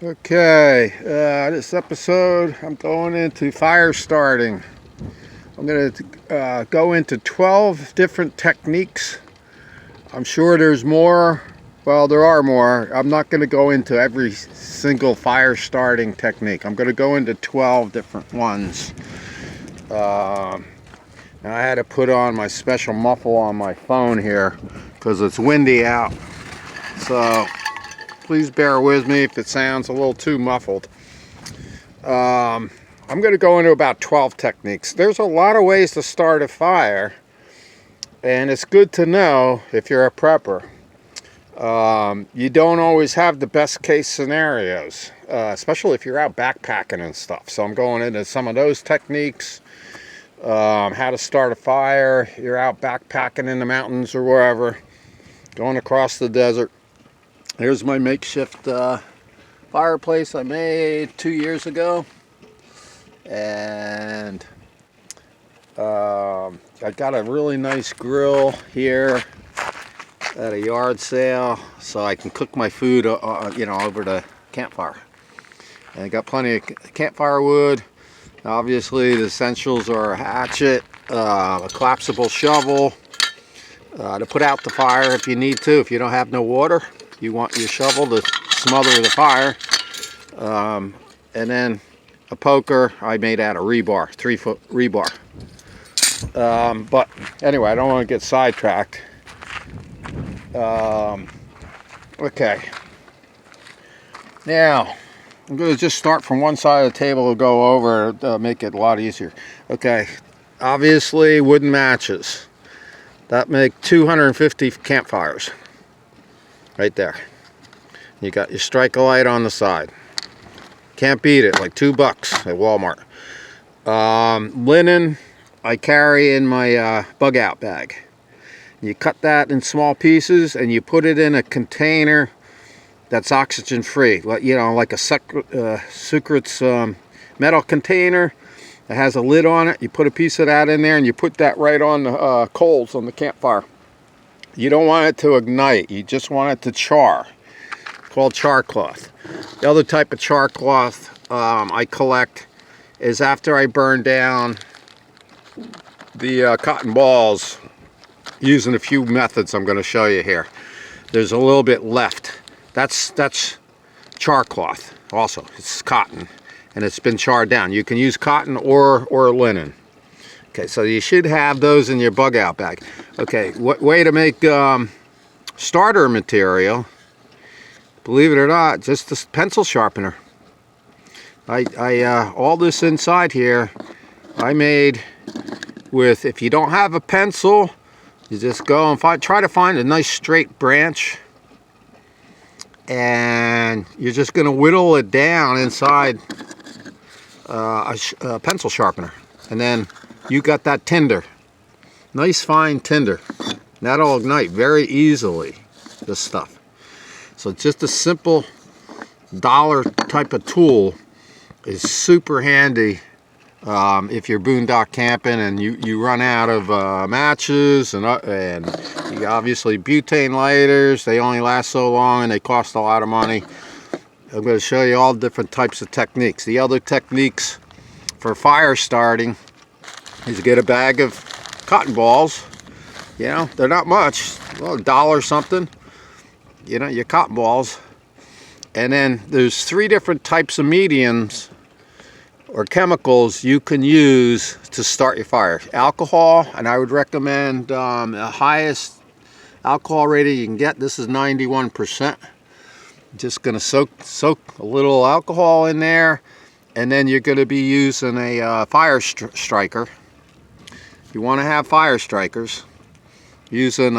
Okay, this episode I'm going into fire starting. I'm going to go into 12 different techniques. I'm sure there's more. Well, there are more. I'm not going to go into every single fire starting technique. I'm going to go into 12 different ones. Now I had to put on my special muffle on my phone here because it's windy out. So please bear with me if it sounds a little too muffled. I'm going to go into about 12 techniques. There's a lot of ways to start a fire, and it's good to know if you're a prepper. You don't always have the best case scenarios, especially if you're out backpacking and stuff. So I'm going into some of those techniques, how to start a fire. You're out backpacking in the mountains or wherever, going across the desert. Here's my makeshift fireplace I made 2 years ago, and I got a really nice grill here at a yard sale, so I can cook my food, over the campfire. And I got plenty of campfire wood. Obviously, the essentials are a hatchet, a collapsible shovel to put out the fire if you need to. If you don't have no water, you want your shovel to smother the fire, and then a poker I made out of rebar, 3-foot rebar. But anyway, I don't want to get sidetracked. Okay, now I'm going to just start from one side of the table and go over, make it a lot easier. Okay, obviously wooden matches that make 250 campfires. Right there. You got your striker light on the side. Can't beat it, like $2 at Walmart. Linen I carry in my bug out bag. You cut that in small pieces and you put it in a container that's oxygen free. Like a Sucrets metal container that has a lid on it. You put a piece of that in there and you put that right on the coals on the campfire. You don't want it to ignite, you just want it to char. It's called char cloth. The other type of char cloth I collect is after I burn down the cotton balls using a few methods I'm going to show you here. There's a little bit left. That's char cloth also. It's cotton and it's been charred down. You can use cotton or linen. Okay, so you should have those in your bug out bag. Okay, what way to make starter material, believe it or not, just a pencil sharpener. All this inside here I made with, if you don't have a pencil, you just go and try to find a nice straight branch, and you're just going to whittle it down inside a pencil sharpener, and then you got that tinder, nice fine tinder. That'll ignite very easily, this stuff. So just a simple dollar type of tool is super handy if you're boondock camping and you run out of matches and you obviously butane lighters. They only last so long and they cost a lot of money. I'm going to show you all different types of techniques. The other techniques for fire starting is get a bag of cotton balls. They're not much, well, $1 something, your cotton balls. And then there's 3 different types of mediums or chemicals you can use to start your fire. Alcohol, and I would recommend the highest alcohol rating you can get. This is 91%. Just going to soak a little alcohol in there, and then you're going to be using a fire striker. You want to have fire strikers, using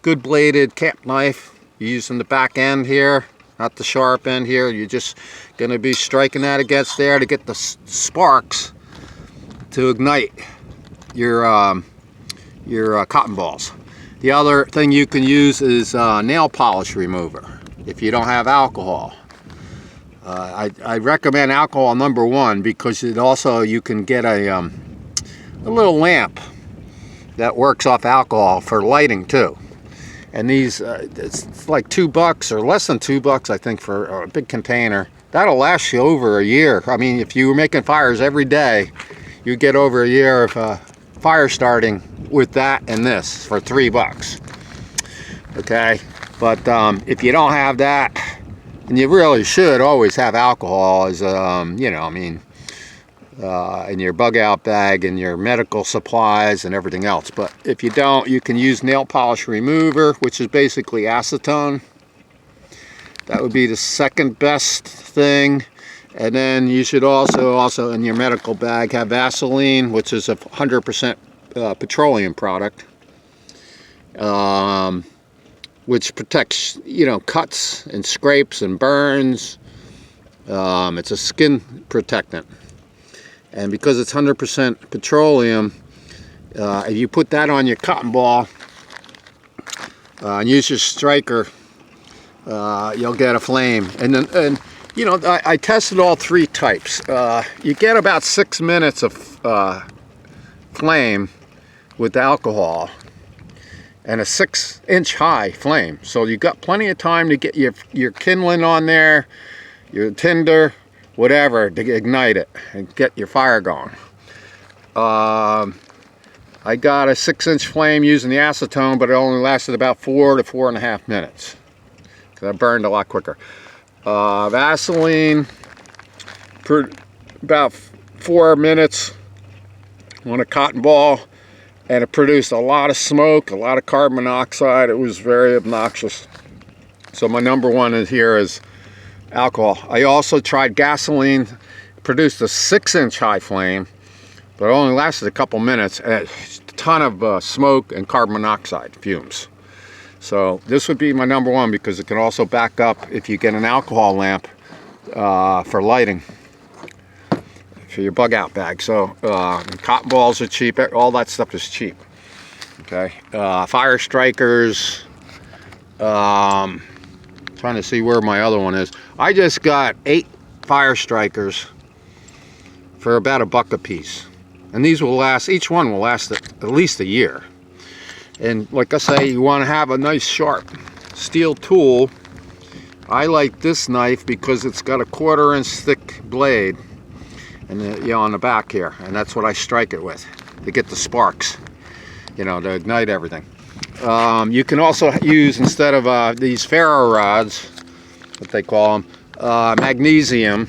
good bladed camp knife. You're using the back end here, not the sharp end here. You're just going to be striking that against there to get the sparks to ignite your cotton balls. The other thing you can use is nail polish remover if you don't have alcohol. I recommend alcohol #1 because it also, you can get a little lamp that works off alcohol for lighting too. And these, it's like $2 or less than $2, I think, for a big container. That'll last you over a year. I mean, if you were making fires every day, you get over a year of fire starting with that and this for $3. Okay, but if you don't have that, and you really should always have alcohol as you know, I mean, in your bug out bag and your medical supplies and everything else. But if you don't, you can use nail polish remover, which is basically acetone. That would be the second best thing. And then you should also in your medical bag have Vaseline, which is a 100% petroleum product, which protects, you know, cuts and scrapes and burns. It's a skin protectant. And because it's 100% petroleum, if you put that on your cotton ball and use your striker, you'll get a flame. And you know, I tested all three types. You get about 6 minutes of flame with alcohol, and a 6-inch high flame. So you got plenty of time to get your kindling on there, your tinder, whatever, to ignite it and get your fire going. I got a 6-inch flame using the acetone, but it only lasted about 4 to 4.5 minutes. Because I burned a lot quicker. Vaseline, about 4 minutes on a cotton ball, and it produced a lot of smoke, a lot of carbon monoxide. It was very obnoxious. So my number one here is alcohol. I also tried gasoline, produced a 6-inch high flame, but it only lasted a couple minutes, and a ton of smoke and carbon monoxide fumes. So this would be my number one, because it can also back up if you get an alcohol lamp for lighting for your bug out bag. So cotton balls are cheap, all that stuff is cheap. Okay, fire strikers, trying to see where my other one is. I just got 8 fire strikers for about $1 a piece, and these will last, each one will last at least a year. And like I say, you want to have a nice sharp steel tool. I like this knife because it's got a 1/4-inch thick blade, and you know, on the back here, and that's what I strike it with to get the sparks, you know, to ignite everything. You can also use, instead of these ferro rods, what they call them, magnesium,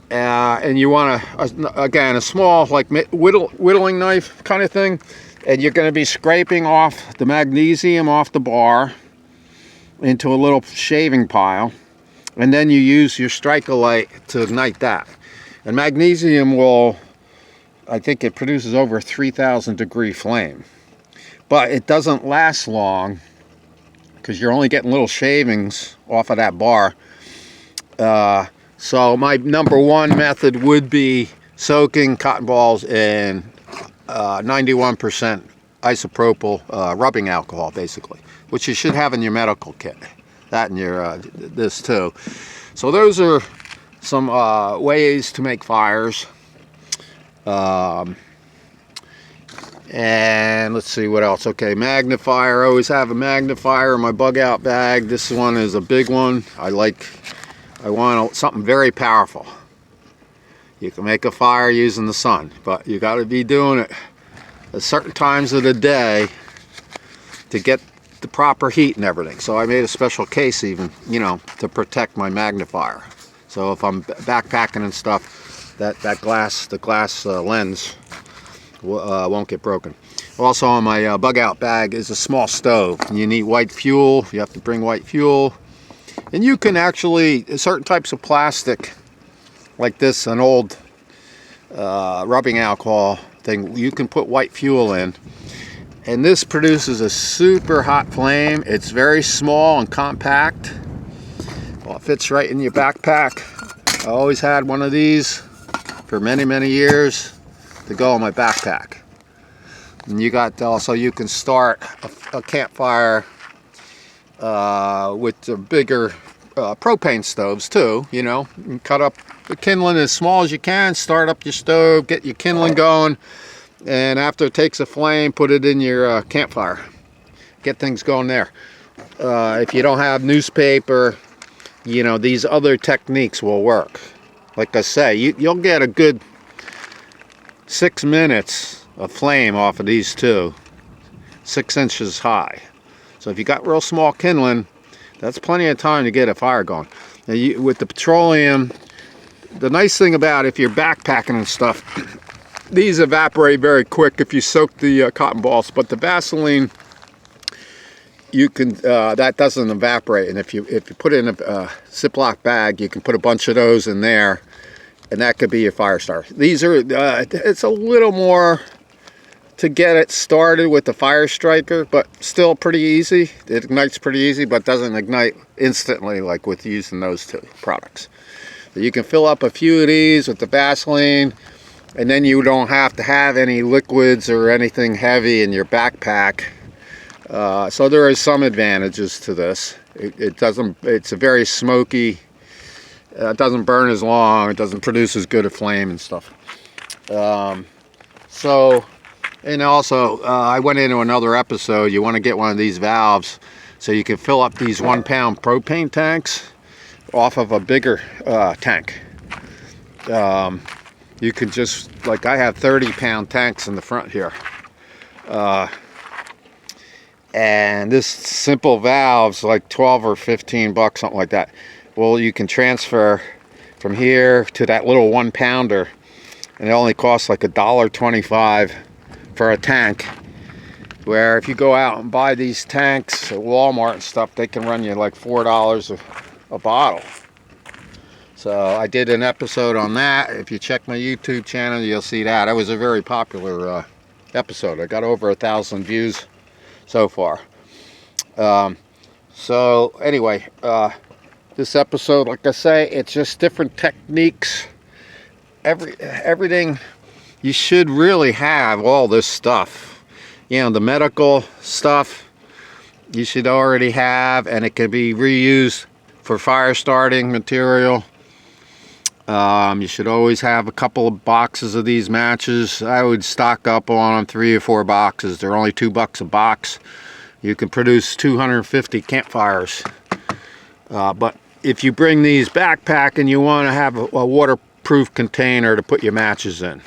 and you want to, again, a small, like whittling knife kind of thing, and you're going to be scraping off the magnesium off the bar into a little shaving pile, and then you use your striker light to ignite that. And magnesium will, I think it produces over a 3,000 degree flame, but it doesn't last long because you're only getting little shavings off of that bar. So my number one method would be soaking cotton balls in 91% isopropyl rubbing alcohol, basically, which you should have in your medical kit. That and your this too. So those are some ways to make fires. And let's see what else. Okay, magnifier. I always have a magnifier in my bug out bag. This one is a big one. I want something very powerful. You can make a fire using the sun, but you got to be doing it at certain times of the day to get the proper heat and everything. So I made a special case, even, you know, to protect my magnifier. So if I'm backpacking and stuff, the glass lens won't get broken. Also, on my bug out bag is a small stove. You need white fuel. You have to bring white fuel, and you can actually, certain types of plastic, like this, an old rubbing alcohol thing, you can put white fuel in, and this produces a super hot flame. It's very small and compact. Well, it fits right in your backpack. I always had one of these for many years to go in my backpack. And you got also, you can start a campfire with the bigger propane stoves too, you know. You can cut up the kindling as small as you can, start up your stove, get your kindling going, and after it takes a flame, put it in your campfire. get things going there. If you don't have newspaper, you know, these other techniques will work. Like I say, you'll get a good 6 minutes of flame off of these two, 6 inches high. So if you got real small kindling, that's plenty of time to get a fire going. Now with the petroleum, the nice thing about if you're backpacking and stuff, these evaporate very quick if you soak the cotton balls, but the Vaseline, you can that doesn't evaporate, and if you put it in a Ziploc bag, you can put a bunch of those in there, and that could be your fire starter. These are it's a little more to get it started with the fire striker, but still pretty easy. It ignites pretty easy, but doesn't ignite instantly like with using those two products. So you can fill up a few of these with the Vaseline, and then you don't have to have any liquids or anything heavy in your backpack. So there are some advantages to this. It's a very smoky, it doesn't burn as long, it doesn't produce as good a flame and stuff. And also, I went into another episode, you want to get one of these valves so you can fill up these 1 pound propane tanks off of a bigger tank. You can just, like I have 30-pound tanks in the front here. And this simple valve's like 12 or 15 bucks, something like that. Well, you can transfer from here to that little 1 pounder, and it only costs like $1.25 for a tank. Where if you go out and buy these tanks at Walmart and stuff, they can run you like $4 a bottle. So I did an episode on that. If you check my YouTube channel, you'll see that. It was a very popular episode. I got over 1,000 views so far. So anyway, this episode, like I say, it's just different techniques. Everything, you should really have all this stuff. You know, the medical stuff you should already have, and it can be reused for fire starting material. You should always have a couple of boxes of these matches. I would stock up on them, 3 or 4 boxes. They're only $2 a box. You can produce 250 campfires. But if you bring these backpack, you want to have a waterproof container to put your matches in.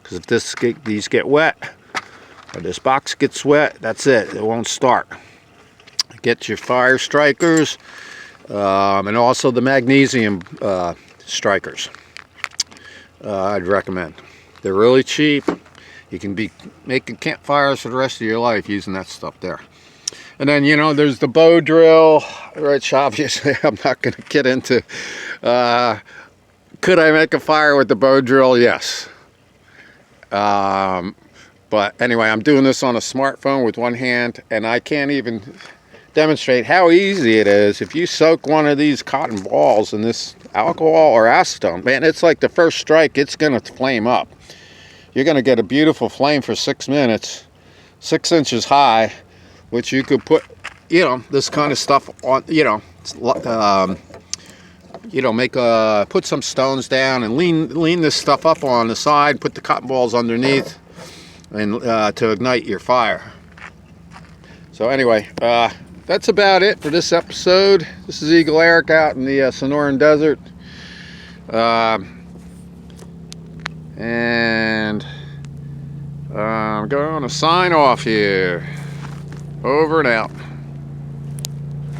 Because if these get wet, or this box gets wet, that's it. It won't start. Get your fire strikers, and also the magnesium strikers. I'd recommend. They're really cheap. You can be making campfires for the rest of your life using that stuff there. And then, you know, there's the bow drill, which obviously I'm not going to get into. Could I make a fire with the bow drill? Yes. But anyway, I'm doing this on a smartphone with one hand, and I can't even demonstrate how easy it is. If you soak one of these cotton balls in this alcohol or acetone, man, it's like the first strike, it's going to flame up. You're going to get a beautiful flame for 6 minutes, 6 inches high, which you could put, you know, this kind of stuff on, you know, put some stones down and lean this stuff up on the side, put the cotton balls underneath, and to ignite your fire. So anyway, that's about it for this episode. This is Eagle Eric out in the Sonoran Desert. And I'm going to sign off here. Over and out.